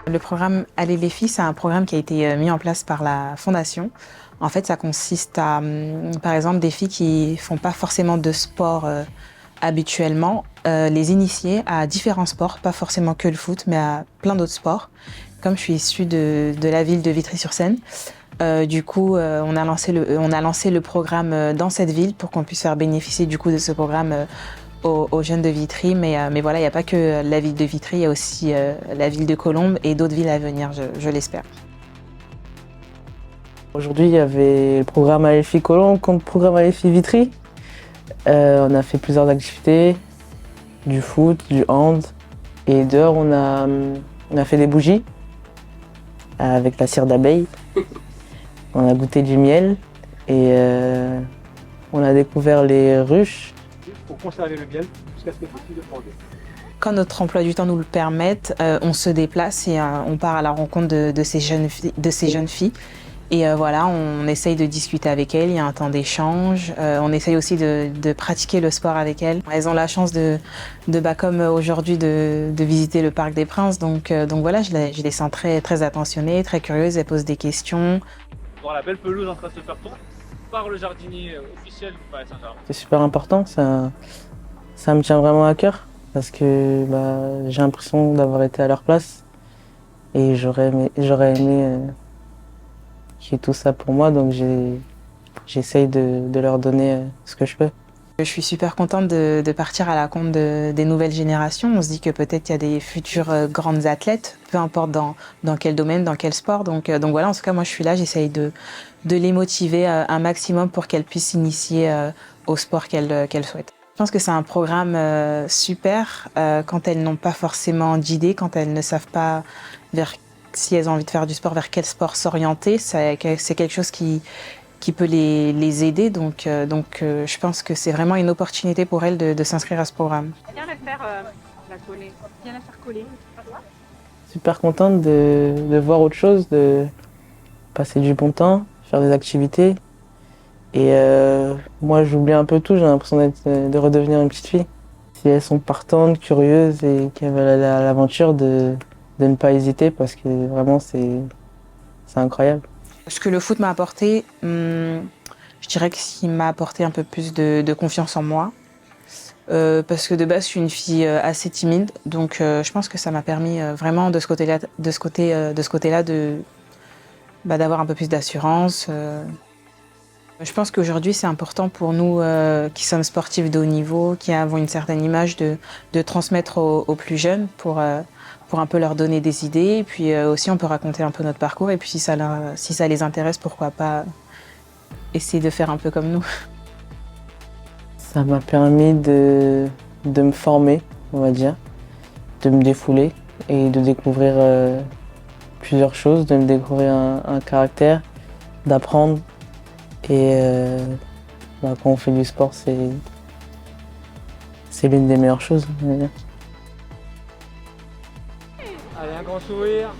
Le programme Aller les filles, c'est un programme qui a été mis en place par la Fondation. En fait, ça consiste à, par exemple, des filles qui font pas forcément de sport habituellement, les initier à différents sports, pas forcément que le foot, mais à plein d'autres sports. Comme je suis issue de la ville de Vitry-sur-Seine, du coup, on a lancé le programme dans cette ville pour qu'on puisse faire bénéficier du coup de ce programme aux jeunes de Vitry. Mais voilà, il n'y a pas que la ville de Vitry, il y a aussi la ville de Colombes et d'autres villes à venir, je l'espère. Aujourd'hui, il y avait le programme ALFI Colombes contre le programme ALFI Vitry. On a fait plusieurs activités, du foot, du hand. Et dehors, on a fait des bougies avec la cire d'abeille. On a goûté du miel et on a découvert les ruches. Pour conserver le miel jusqu'à ce que possible de manger. Quand notre emploi du temps nous le permette, on se déplace et on part à la rencontre de ces jeunes filles. Et voilà, on essaye de discuter avec elles, il y a un temps d'échange. On essaye aussi de pratiquer le sport avec elles. Elles ont la chance comme aujourd'hui, de visiter le Parc des Princes. Donc voilà, je les sens très, très attentionnées, très curieuses. Elles posent des questions. Voir la belle pelouse en train de se faire tourner par le jardinier officiel du Palais Saint-Germain. C'est super important, ça me tient vraiment à cœur parce que j'ai l'impression d'avoir été à leur place et j'aurais aimé qu'il y ait tout ça pour moi, donc j'essaye de leur donner ce que je peux. Je suis super contente de partir à la rencontre des nouvelles générations. On se dit que peut-être il y a des futures grandes athlètes, peu importe dans quel domaine, dans quel sport. Donc voilà, en tout cas, moi je suis là, j'essaye de les motiver un maximum pour qu'elles puissent s'initier au sport qu'elles souhaitent. Je pense que c'est un programme super quand elles n'ont pas forcément d'idées, quand elles ne savent pas si elles ont envie de faire du sport, vers quel sport s'orienter. C'est quelque chose qui peut les aider. Donc je pense que c'est vraiment une opportunité pour elles de s'inscrire à ce programme. Viens la faire la coller. Viens la faire coller. Super contente de voir autre chose, de passer du bon temps, faire des activités. Et moi, j'oublie un peu tout, j'ai l'impression de redevenir une petite fille. Si elles sont partantes, curieuses et qu'elles veulent aller à l'aventure, de ne pas hésiter parce que vraiment, c'est incroyable. Ce que le foot m'a apporté, je dirais qu'il m'a apporté un peu plus de confiance en moi. Parce que de base, je suis une fille assez timide. Donc je pense que ça m'a permis vraiment de ce côté-là d'avoir un peu plus d'assurance. Je pense qu'aujourd'hui, c'est important pour nous qui sommes sportifs de haut niveau, qui avons une certaine image, de transmettre aux plus jeunes pour un peu leur donner des idées. Et puis aussi, on peut raconter un peu notre parcours. Et puis si ça les intéresse, pourquoi pas essayer de faire un peu comme nous. Ça m'a permis de me former, on va dire, de me défouler et de découvrir plusieurs choses, de me découvrir un caractère, d'apprendre. Et quand on fait du sport, c'est l'une des meilleures choses, on va dire. Allez, un grand sourire.